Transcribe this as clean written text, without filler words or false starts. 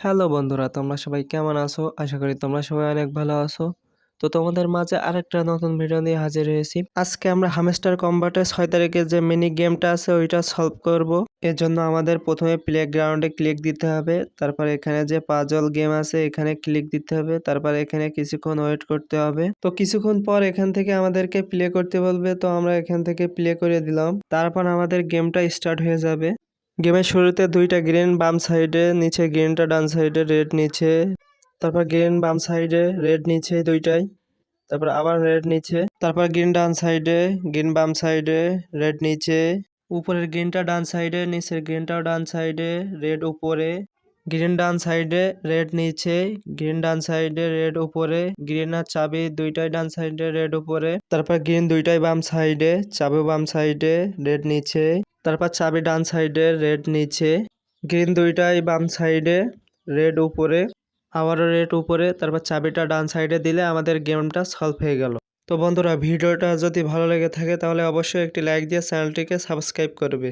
Hello বন্ধুরা, তোমরা সবাই কেমন আছো? আশা করি তোমরা সবাই অনেক ভালো আছো। তো তোমাদের মাঝে আরেকটা নতুন ভিডিও নিয়ে হাজির হয়েছি। আজকে আমরা হামস্টার কম্বাটে 6 তারিখের যে মিনি গেমটা আছে ওইটা সলভ করব। এর জন্য আমাদের প্রথমে প্লেগ্রাউন্ডে ক্লিক দিতে হবে। তারপর এখানে যে পাজল গেম আছে এখানে ক্লিক দিতে হবে। তারপর এখানে কিছুক্ষণ ওয়েট করতে হবে। তো কিছুক্ষণ পর এখান থেকে আমাদেরকে প্লে করতে বলবে, তো আমরা এখান থেকে প্লে করে দিলাম। তারপর আমাদের গেমটা স্টার্ট হয়ে যাবে। গেমের শুরুতে দুইটা গ্রিন বাম সাইডে, নিচে গ্রিনটা ডান সাইডে, রেড নিচে, তারপর গ্রিন বাম সাইডে, রেড নিচে দুইটাই, তারপর আবার রেড নিচে, তারপর গ্রিন ডান সাইডে, গ্রিন বাম সাইডে, রেড নিচে, উপরের গ্রিনটা ডান সাইডে, নিচের গ্রিনটাও ডান সাইডে, রেড উপরে, গ্রিন ডান সাইডে, রেড নিচে, গ্রিন ডান সাইডে, রেড উপরে, গ্রিন আর চাবি দুইটাই ডান সাইডে, রেড উপরে, তারপর গ্রিন দুইটাই বাম সাইডে, চাবি বাম সাইডে, রেড নিচে, তারপর চাবি ডান সাইডে, রেড নিচে, গ্রিন দুইটাই বাম সাইডে, রেড উপরে, আবারও রেড উপরে, তারপর চাবিটা ডান সাইডে দিলে আমাদের গেমটা সলভ হয়ে গেল। তো বন্ধুরা, ভিডিওটা যদি ভালো লেগে থাকে তাহলে অবশ্যই একটি লাইক দিয়ে চ্যানেলটিকে সাবস্ক্রাইব করবে।